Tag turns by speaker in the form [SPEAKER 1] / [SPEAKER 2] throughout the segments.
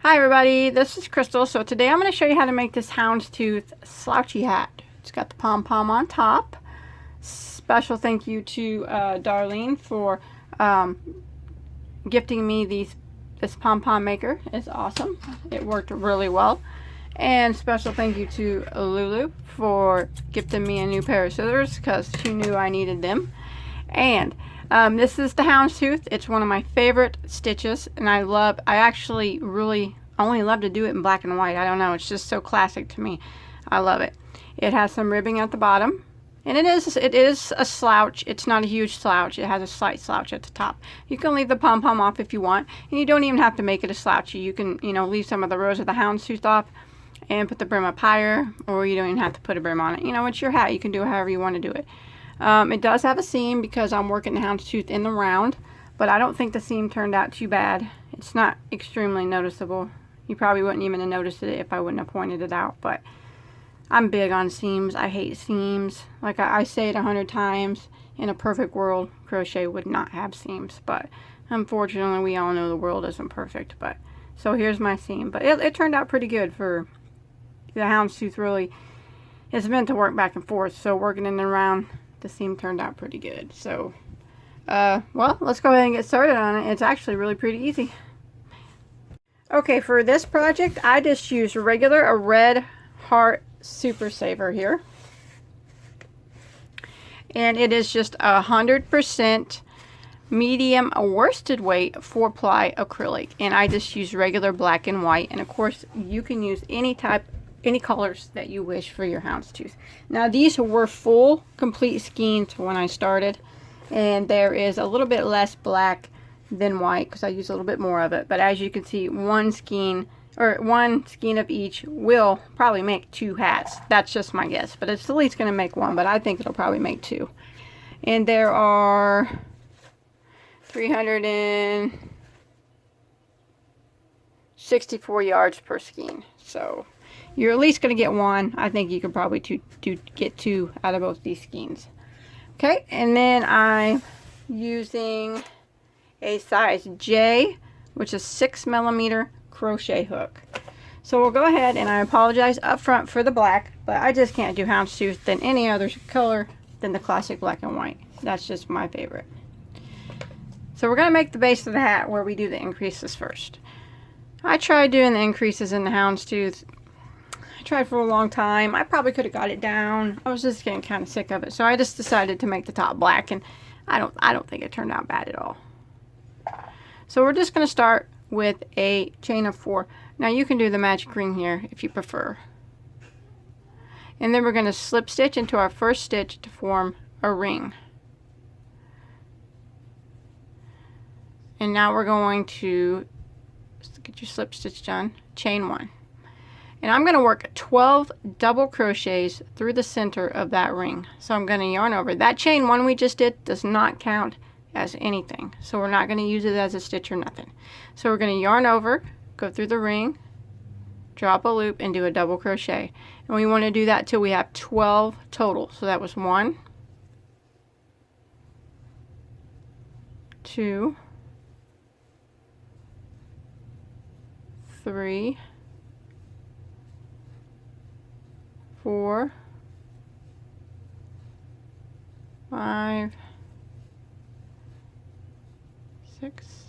[SPEAKER 1] Hi everybody, this is Crystal. So today I'm going to show you how to make this houndstooth slouchy hat. It's got the pom-pom on top. Special thank you to Darlene for gifting me this pom-pom maker. It's awesome. It worked really well. And special thank you to Lulu for gifting me a new pair of scissors because she knew I needed them. And this is the houndstooth. It's one of my favorite stitches, and I actually really only love to do it in black and white. I don't know, it's just so classic to me. I love it. It has some ribbing at the bottom, and it is a slouch. It's not a huge slouch. It has a slight slouch at the top. You can leave the pom-pom off if you want, and you don't even have to make it a slouchy. You can, leave some of the rows of the houndstooth off and put the brim up higher, or you don't even have to put a brim on it. It's your hat. You can do it however you want to do it. It does have a seam because I'm working the houndstooth in the round, but I don't think the seam turned out too bad. It's not extremely noticeable. You probably wouldn't even have noticed it if I wouldn't have pointed it out, but I'm big on seams. I hate seams. Like I say it 100 times, in a perfect world, crochet would not have seams, but unfortunately we all know the world isn't perfect. But so here's my seam, but it turned out pretty good for the houndstooth. Really, it's meant to work back and forth, so working in and around, the seam turned out pretty good. So well, let's go ahead and get started on it. It's actually really pretty easy. Okay, for this project I just used a red heart super saver here, and it is just 100% medium worsted weight 4-ply acrylic, and I just use regular black and white, and of course you can use any colors that you wish for your houndstooth. Now these were full complete skeins when I started, and there is a little bit less black than white because I use a little bit more of it, but as you can see, one skein of each will probably make 2 hats. That's just my guess, but it's at least going to make 1, but I think it'll probably make 2. And there are 364 yards per skein, so you're at least going to get 1. I think you could probably get 2 out of both these skeins. Okay, and then I'm using a size J, which is 6mm crochet hook. So we'll go ahead, and I apologize up front for the black, but I just can't do houndstooth than any other color than the classic black and white. That's just my favorite. So we're going to make the base of the hat where we do the increases first. I tried doing the increases in the houndstooth. I tried for a long time. I probably could have got it down. I was just getting kind of sick of it, so I just decided to make the top black, and I don't think it turned out bad at all. So we're just going to start with a chain of 4. Now you can do the magic ring here if you prefer. And then we're going to slip stitch into our first stitch to form a ring. And now we're going to get your slip stitch done, chain 1. And I'm going to work 12 double crochets through the center of that ring. So I'm going to yarn over. That chain 1 we just did does not count as anything, so we're not going to use it as a stitch or nothing. So we're going to yarn over, go through the ring, drop a loop, and do a double crochet. And we want to do that till we have 12 total. So that was 1, 2, 3, 4, 5, 6, 7.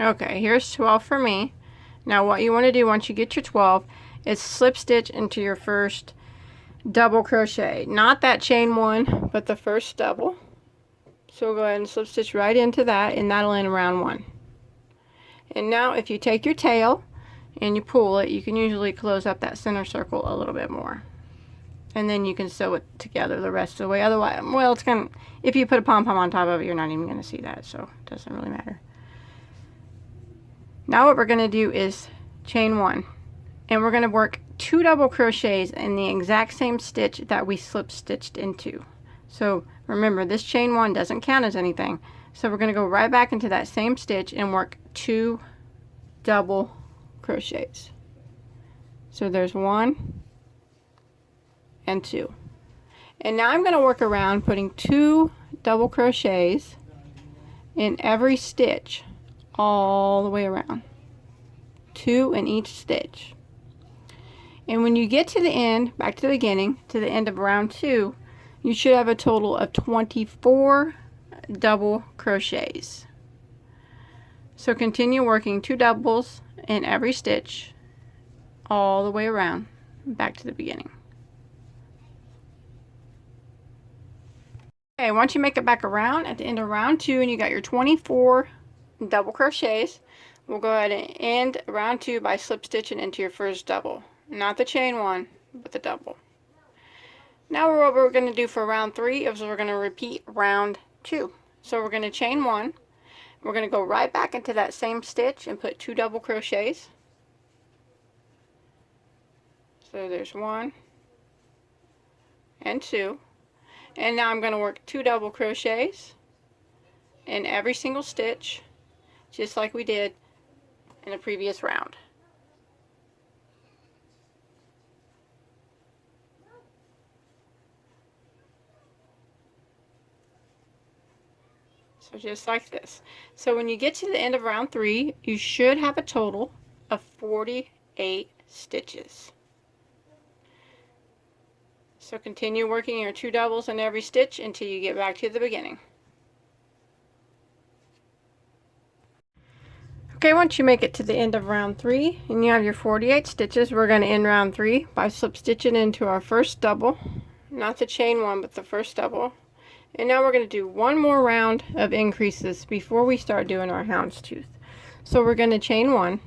[SPEAKER 1] Okay, here's 12 for me. Now what you want to do once you get your 12 is slip stitch into your first double crochet. Not that chain 1, but the first double. So we'll go ahead and slip stitch right into that, and that'll end round 1. And now if you take your tail and you pull it, you can usually close up that center circle a little bit more. And then you can sew it together the rest of the way. Otherwise, well, it's going to, if you put a pom-pom on top of it, you're not even going to see that, so it doesn't really matter. Now what we're going to do is chain 1, and we're going to work 2 double crochets in the exact same stitch that we slip stitched into. So remember, this chain 1 doesn't count as anything, so we're going to go right back into that same stitch and work 2 double crochets. So there's 1 and 2. And now I'm going to work around putting 2 double crochets in every stitch all the way around. 2 in each stitch. And when you get to the end, back to the beginning, to the end of round 2, you should have a total of 24 double crochets. So continue working 2 doubles in every stitch all the way around, back to the beginning. Okay, once you make it back around at the end of round 2 and you got your 24 double crochets, we'll go ahead and end round 2 by slip stitching into your first double. Not the chain one, but the double. Now what we're going to do for round 3 is we're going to repeat round 2. So we're going to chain 1. We're going to go right back into that same stitch and put 2 double crochets. So there's 1 and 2. And now I'm going to work 2 double crochets in every single stitch, just like we did in the previous round. So just like this. So when you get to the end of round 3, you should have a total of 48 stitches. So continue working your 2 doubles in every stitch until you get back to the beginning. Okay, once you make it to the end of round 3 and you have your 48 stitches, we're going to end round 3 by slip stitching into our first double. Not the chain one, but the first double. And now we're going to do one more round of increases before we start doing our houndstooth. So we're going to chain 1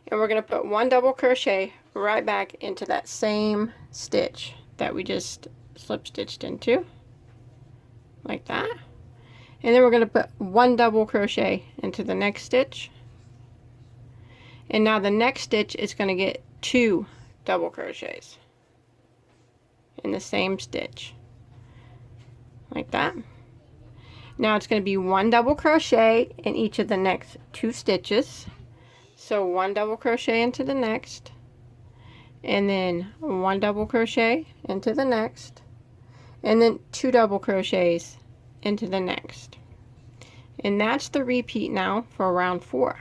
[SPEAKER 1] and we're going to put 1 double crochet right back into that same stitch that we just slip stitched into, like that. And then we're going to put 1 double crochet into the next stitch. And now the next stitch is going to get 2 double crochets in the same stitch, like that. Now it's going to be 1 double crochet in each of the next 2 stitches. So 1 double crochet into the next, and then 1 double crochet into the next, and then 2 double crochets into the next. And that's the repeat now for round 4.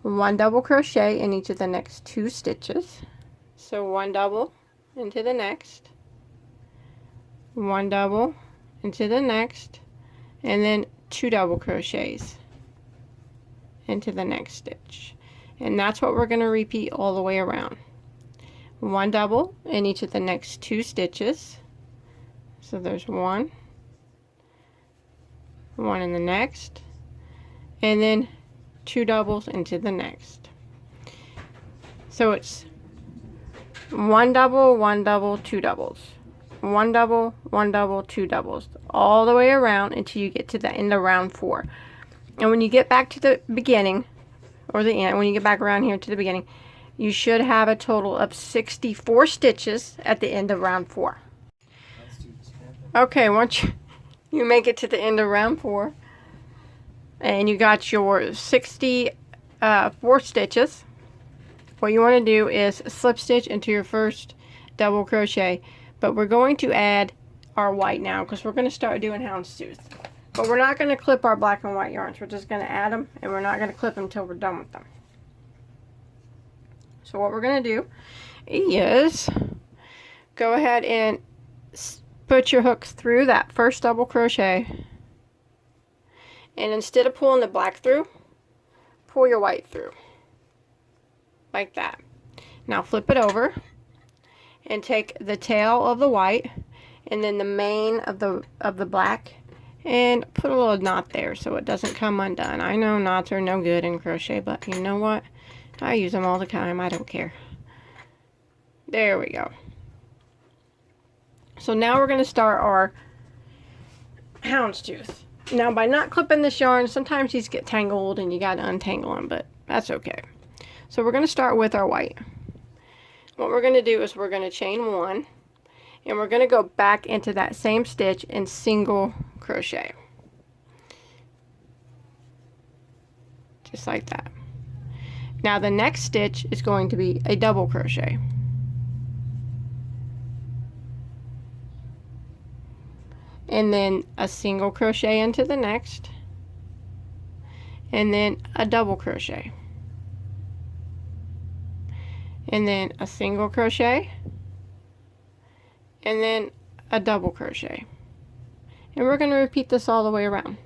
[SPEAKER 1] 1 double crochet in each of the next 2 stitches. So 1 double into the next, 1 double into the next, and then 2 double crochets into the next stitch. And that's what we're going to repeat all the way around. 1 double in each of the next 2 stitches. So there's 1 in the next, and then 2 doubles into the next. So it's 1 double, 2 doubles, 1 double, 1 double, 2 doubles, all the way around until you get to the end of round 4. And when you get back to the beginning, or the end, when you get back around here to the beginning, you should have a total of 64 stitches at the end of round 4. Okay, once you make it to the end of round 4, and you got your 64 stitches, what you want to do is slip stitch into your first double crochet. But we're going to add our white now, because we're going to start doing houndstooth. But we're not going to clip our black and white yarns. We're just going to add them, and we're not going to clip them until we're done with them. So what we're going to do is go ahead and put your hooks through that first double crochet, and instead of pulling the black through, pull your white through, like that. Now flip it over and take the tail of the white and then the mane of the black and put a little knot there so it doesn't come undone. I know knots are no good in crochet, but you know what? I use them all the time. I don't care. There we go. So now we're going to start our houndstooth. Now by not clipping this yarn, sometimes these get tangled and you got to untangle them, but that's okay. So we're going to start with our white. What we're going to do is we're going to chain 1, and we're going to go back into that same stitch and single crochet. Just like that. Now the next stitch is going to be a double crochet. And then a single crochet into the next, and then a double crochet, and then a single crochet, and then a double crochet. And we're going to repeat this all the way around.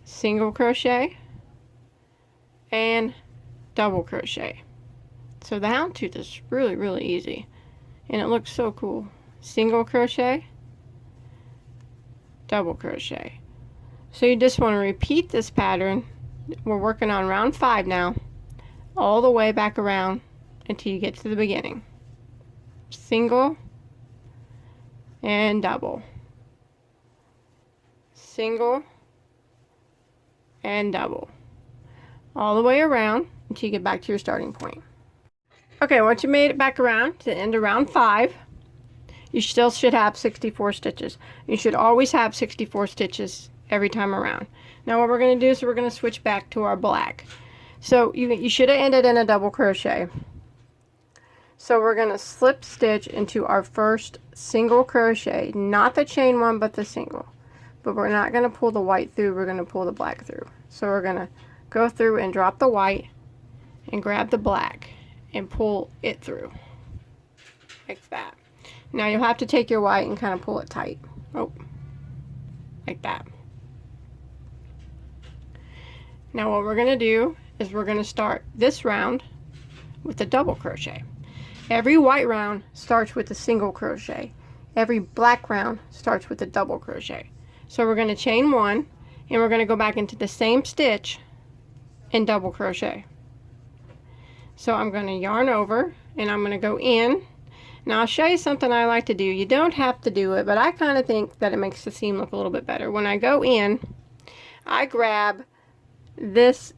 [SPEAKER 1] Single crochet and double crochet. So the houndstooth is really, really easy, and it looks so cool. Single crochet, double crochet. So you just want to repeat this pattern. We're working on round 5 now, all the way back around until you get to the beginning. Single and double, single and double, all the way around until you get back to your starting point. Okay, once you made it back around to the end of round 5, you still should have 64 stitches. You should always have 64 stitches every time around. Now what we're going to do is we're going to switch back to our black. So you should have ended in a double crochet. So we're going to slip stitch into our first single crochet, not the chain one but the single. But we're not going to pull the white through, we're going to pull the black through. So we're going to go through and drop the white and grab the black and pull it through like that. Now you'll have to take your white and kind of pull it tight. Oh, like that. Now what we're going to do is we're going to start this round with a double crochet. Every white round starts with a single crochet. Every black round starts with a double crochet. So we're going to chain 1 and we're going to go back into the same stitch and double crochet. So I'm going to yarn over and I'm going to go in. Now I'll show you something I like to do. You don't have to do it, but I kind of think that it makes the seam look a little bit better. When I go in, I grab this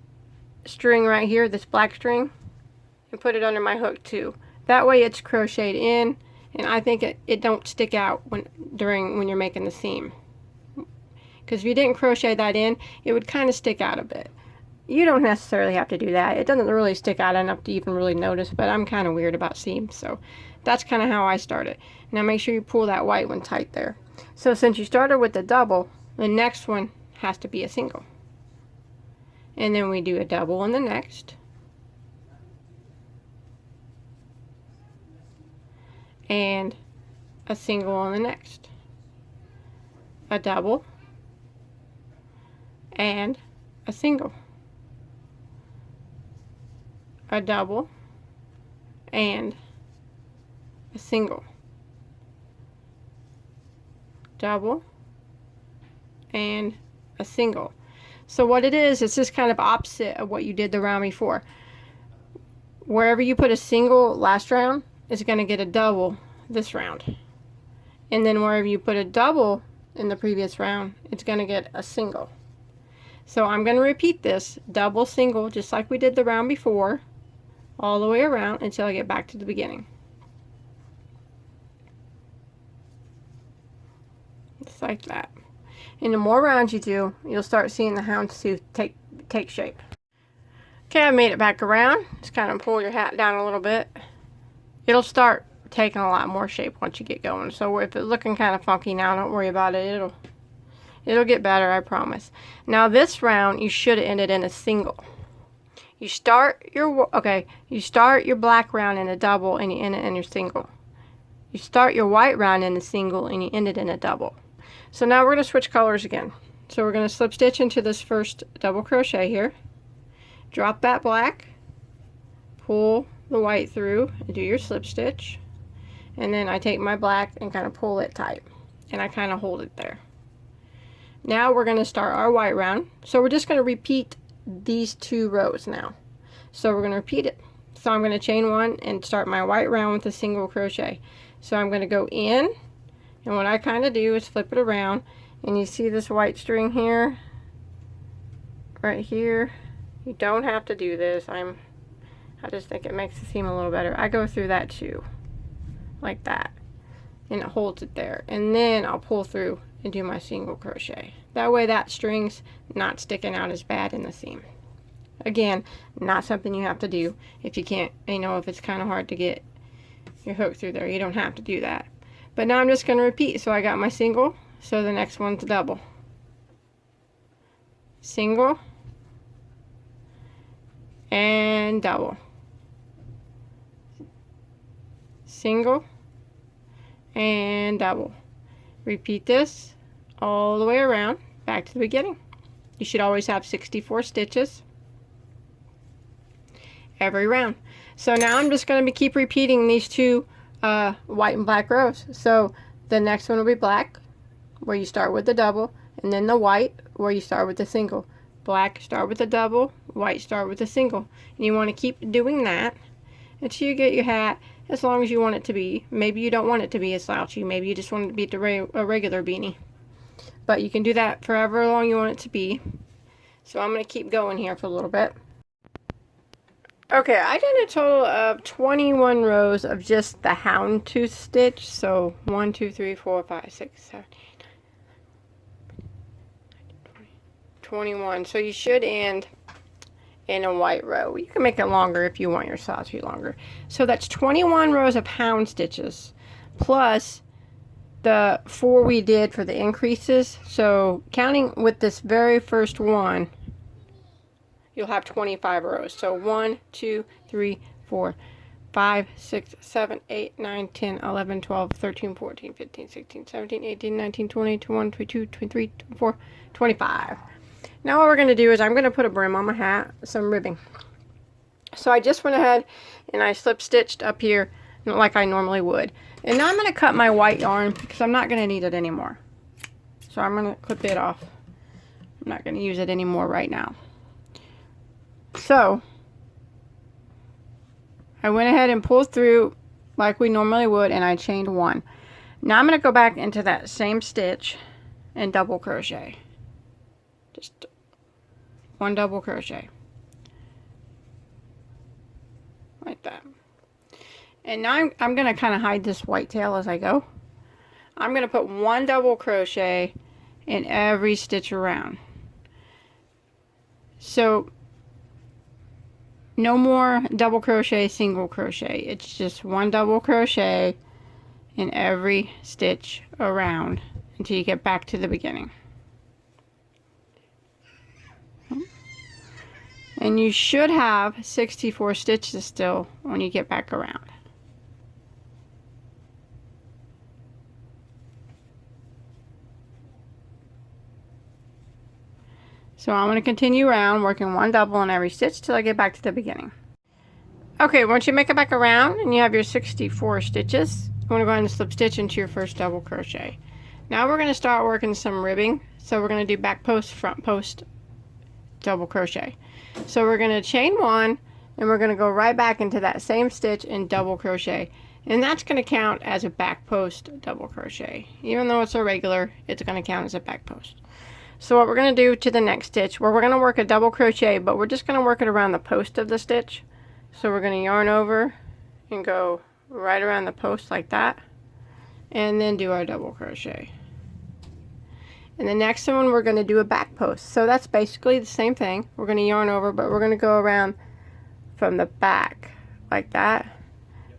[SPEAKER 1] string right here, this black string, and put it under my hook too. That way it's crocheted in, and I think it don't stick out when you're making the seam. Because if you didn't crochet that in, it would kind of stick out a bit. You don't necessarily have to do that. It doesn't really stick out enough to even really notice, but I'm kind of weird about seams, so that's kind of how I start it. Now make sure you pull that white one tight there. So since you started with the double, the next one has to be a single. And then we do a double on the next. And a single on the next. A double. And a single. A double. And a single, double, and a single. So what it is, it's just kind of opposite of what you did the round before. Wherever you put a single last round, it's going to get a double this round. And then wherever you put a double in the previous round, it's going to get a single. So I'm going to repeat this, double, single, just like we did the round before, all the way around until I get back to the beginning. Just like that. And the more rounds you do, you'll start seeing the houndstooth take shape. Okay, I made it back around. Just kind of pull your hat down a little bit. It'll start taking a lot more shape once you get going. So if it's looking kind of funky now, don't worry about it. It'll get better, I promise. Now this round, you should have ended in a single. You start your black round in a double and you end it in your single. You start your white round in a single and you end it in a double. So now we're going to switch colors again. So we're going to slip stitch into this first double crochet here. Drop that black, pull the white through and do your slip stitch. And then I take my black and kind of pull it tight. And I kind of hold it there. Now we're going to start our white round. So we're just going to repeat these 2 rows now. So we're going to repeat it. So I'm going to chain 1 and start my white round with a single crochet. So I'm going to go in, and what I kind of do is flip it around, and you see this white string here, right here. You don't have to do this. I just think it makes the seam a little better. I go through that too, like that, and it holds it there. And then I'll pull through and do my single crochet. That way that string's not sticking out as bad in the seam. Again, not something you have to do if you can't, you know, if it's kind of hard to get your hook through there. You don't have to do that. But now I'm just going to repeat. So I got my single, so the next one's double. Single and double. Single and double. Repeat this all the way around, back to the beginning. You should always have 64 stitches every round. So now I'm just going to keep repeating these two white and black rows. So the next one will be black, where you start with the double, and then the white, where you start with the single. Black, start with the double, white, start with the single. And you want to keep doing that until you get your hat as long as you want it to be. Maybe you don't want it to be a slouchy. Maybe you just want it to be a regular beanie. But you can do that for however long you want it to be. So I'm going to keep going here for a little bit. Okay, I did a total of 21 rows of just the houndstooth stitch. So 1, 2, 3, 4, 5, 6, 7, 8, 9, 21. So you should end in a white row. You can make it longer if you want your slouchy longer. So that's 21 rows of hound stitches plus the 4 we did for the increases. So counting with this very first one, you'll have 25 rows. So 1, 2, 3, 4, 5, 6, 7, 8, 9, 10, 11, 12, 13, 14, 15, 16, 17, 18, 19, 20, 21, 22, 23, 24, 25. Now what we're going to do is I'm going to put a brim on my hat, some ribbing. So I just went ahead and I slip stitched up here like I normally would. And now I'm going to cut my white yarn because I'm not going to need it anymore. So I'm going to clip it off. I'm not going to use it anymore right now. So I went ahead and pulled through like we normally would, and I chained 1. Now I'm going to go back into that same stitch and double crochet. Just 1 double crochet. Like that. And now I'm going to kind of hide this white tail as I go. I'm going to put 1 double crochet in every stitch around. So no more double crochet, single crochet. It's just 1 double crochet in every stitch around until you get back to the beginning. And you should have 64 stitches still when you get back around. So I'm going to continue around working 1 double in every stitch till I get back to the beginning. Okay, once you make it back around and you have your 64 stitches, you want to go ahead and slip stitch into your first double crochet. Now we're going to start working some ribbing. So we're going to do back post, front post, double crochet. So we're going to chain 1 and we're going to go right back into that same stitch and double crochet. And that's going to count as a back post double crochet. Even though it's a regular, it's going to count as a back post. So what we're going to do to the next stitch, where we're going to work a double crochet, but we're just going to work it around the post of the stitch. So we're going to yarn over and go right around the post like that, and then do our double crochet. And the next one we're going to do a back post. So that's basically the same thing. We're going to yarn over, but we're going to go around from the back like that.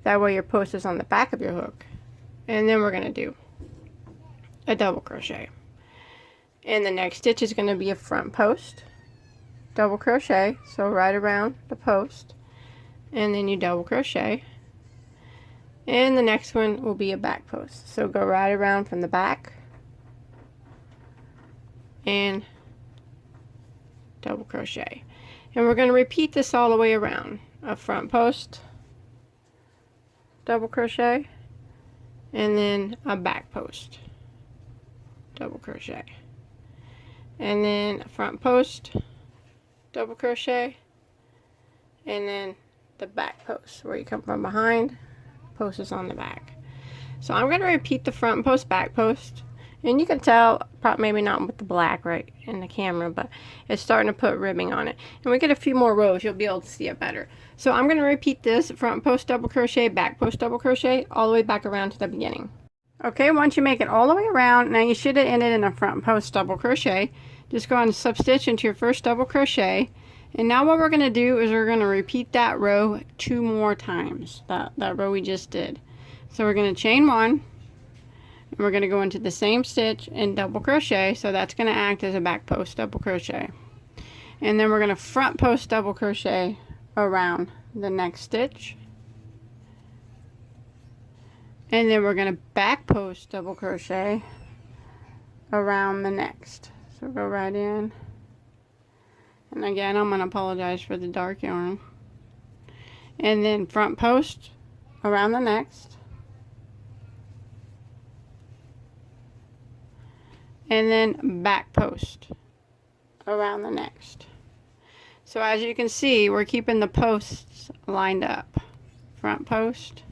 [SPEAKER 1] That way your post is on the back of your hook. And then we're going to do a double crochet. And the next stitch is going to be a front post, double crochet, so right around the post, and then you double crochet. And the next one will be a back post, so go right around from the back and double crochet. And we're going to repeat this all the way around. A front post, double crochet, and then a back post, double crochet. And then a front post, double crochet, and then the back post where you come from behind, post is on the back. So I'm going to repeat the front post, back post, and you can tell, probably maybe not with the black right in the camera, but it's starting to put ribbing on it. And we get a few more rows, you'll be able to see it better. So I'm going to repeat this front post double crochet, back post double crochet, all the way back around to the beginning. Okay, once you make it all the way around, now you should have ended in a front post double crochet. Just go on and slip stitch into your first double crochet, And now what we're going to do is we're going to repeat that row 2 more times, that row we just did. So we're going to chain 1, and we're going to go into the same stitch and double crochet, so that's going to act as a back post double crochet. And then we're going to front post double crochet around the next stitch. And then we're going to back post double crochet around the next. So go right in. And again, I'm going to apologize for the dark yarn. And then front post around the next. And then back post around the next. So as you can see, we're keeping the posts lined up. Front post.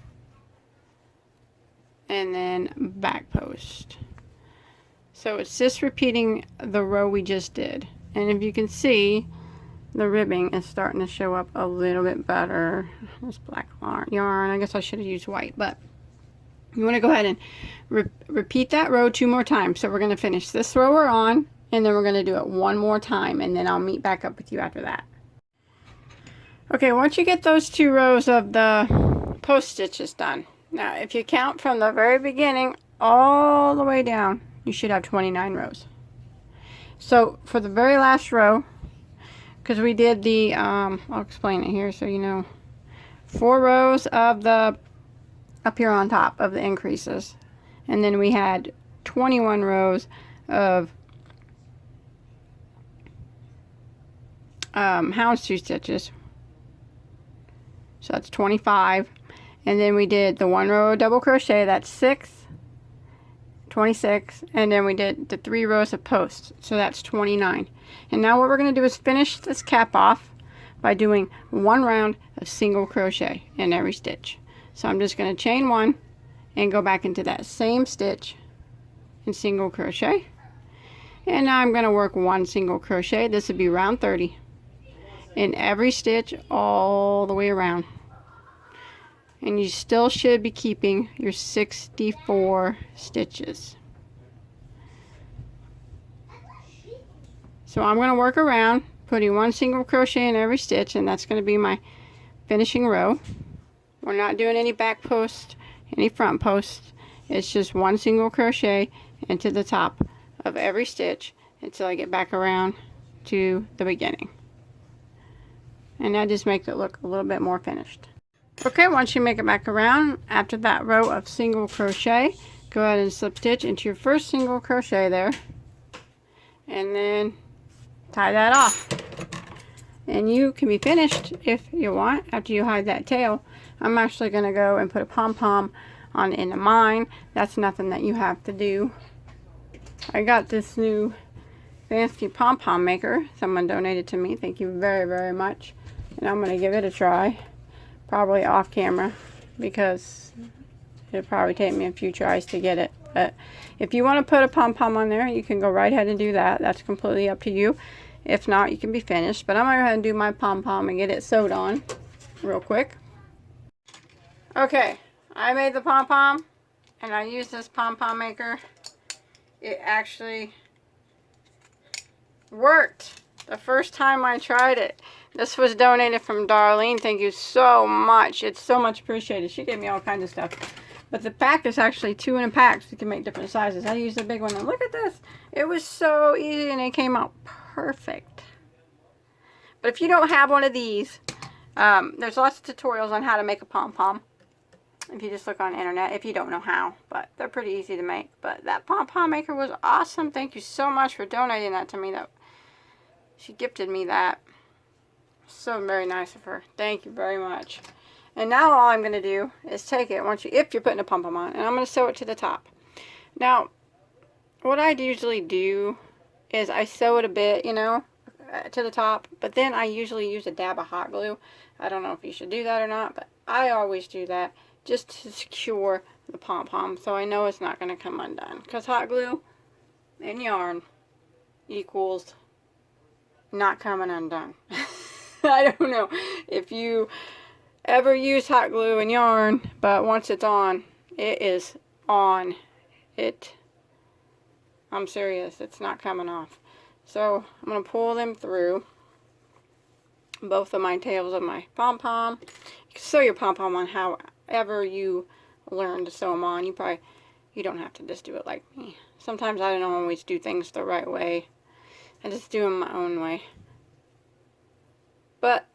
[SPEAKER 1] And then back post. So it's just repeating the row we just did. And if you can see, the ribbing is starting to show up a little bit better. This black yarn, I guess I should have used white, but you want to go ahead and repeat that row 2 more times. So we're going to finish this row we're on, and then we're going to do it 1 more time, and then I'll meet back up with you after that. Okay, once you get those 2 rows of the post stitches done, now if you count from the very beginning all the way down, you should have 29 rows. So for the very last row, because we did the, I'll explain it here so you know, 4 rows of the, up here on top of the increases. And then we had 21 rows of houndstooth stitches. So that's 25. And then we did the 1 row of double crochet, that's 6. 26, and then we did the 3 rows of posts, so that's 29. And now what we're going to do is finish this cap off by doing 1 round of single crochet in every stitch. So I'm just going to chain 1 and go back into that same stitch and single crochet, and now I'm going to work 1 single crochet. This would be round 30 in every stitch all the way around. And you still should be keeping your 64 stitches. So I'm going to work around putting 1 single crochet in every stitch, and that's going to be my finishing row. We're not doing any back posts, any front posts. It's just 1 single crochet into the top of every stitch until I get back around to the beginning. And that just makes it look a little bit more finished. Okay, once you make it back around, after that row of single crochet, go ahead and slip stitch into your first single crochet there, and then tie that off. And you can be finished if you want after you hide that tail. I'm actually going to go and put a pom-pom on the end of mine. That's nothing that you have to do. I got this new fancy pom-pom maker. Someone donated to me. Thank you very, very much. And I'm going to give it a try. Probably off camera, because it'll probably take me a few tries to get it. But if you want to put a pom-pom on there, you can go right ahead and do that. That's completely up to you. If not, you can be finished. But I'm going to go ahead and do my pom-pom and get it sewed on real quick. Okay, I made the pom-pom, and I used this pom-pom maker. It actually worked the first time I tried it. This was donated from Darlene. Thank you so much. It's so much appreciated. She gave me all kinds of stuff. But the pack is actually 2 in a pack, so you can make different sizes. I used the big one, and look at this. It was so easy, and it came out perfect. But if you don't have one of these, there's lots of tutorials on how to make a pom-pom. If you just look on the internet, if you don't know how. But they're pretty easy to make. But that pom-pom maker was awesome. Thank you so much for donating that to me. She gifted me that. So very nice of her. Thank you very much. And now all I'm going to do is take it if you're putting a pom-pom on, and I'm going to sew it to the top. Now, what I usually do is I sew it a bit, you know, to the top, but then I usually use a dab of hot glue. I don't know if you should do that or not, but I always do that just to secure the pom-pom so I know it's not going to come undone. Because hot glue and yarn equals not coming undone. I don't know if you ever use hot glue and yarn, but once it's on, it is on. I'm serious, it's not coming off. So I'm going to pull them through. both of my tails of my pom-pom. You can sew your pom-pom on however you learn to sew them on. You don't have to just do it like me. Sometimes I don't always do things the right way. I just do them my own way. But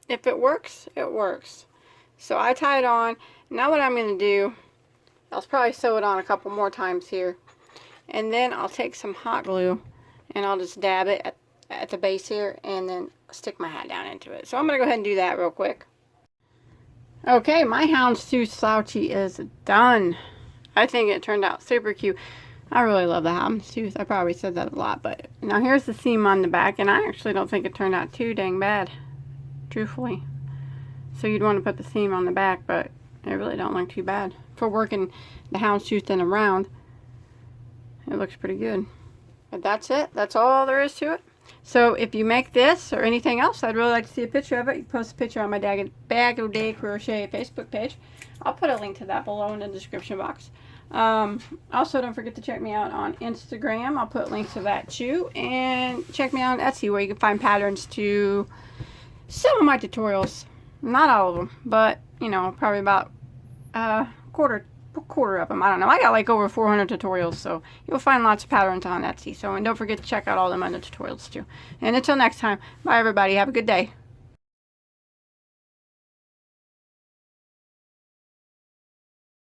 [SPEAKER 1] if it works, it works. So I tie it on. Now what I'm going to do, I'll probably sew it on a couple more times here. And then I'll take some hot glue and I'll just dab it at the base here and then stick my hat down into it. So I'm going to go ahead and do that real quick. Okay, my houndstooth slouchy is done. I think it turned out super cute. I really love the houndstooth. I probably said that a lot, but now here's the seam on the back, and I actually don't think it turned out too dang bad, truthfully. So you'd want to put the seam on the back, but it really don't look too bad. For working the houndstooth in a round, it looks pretty good. But that's it. That's all there is to it. So if you make this or anything else, I'd really like to see a picture of it. You can post a picture on my Bagoday Crochet Facebook page. I'll put a link to that below in the description box. Also, don't forget to check me out on Instagram. I'll put links to that too. And check me out on Etsy, where you can find patterns to some of my tutorials. Not all of them, but, you know, probably about quarter of them. I don't know. I got like over 400 tutorials, so you'll find lots of patterns on Etsy. So, and don't forget to check out all them other tutorials too. And until next time, bye everybody. Have a good day.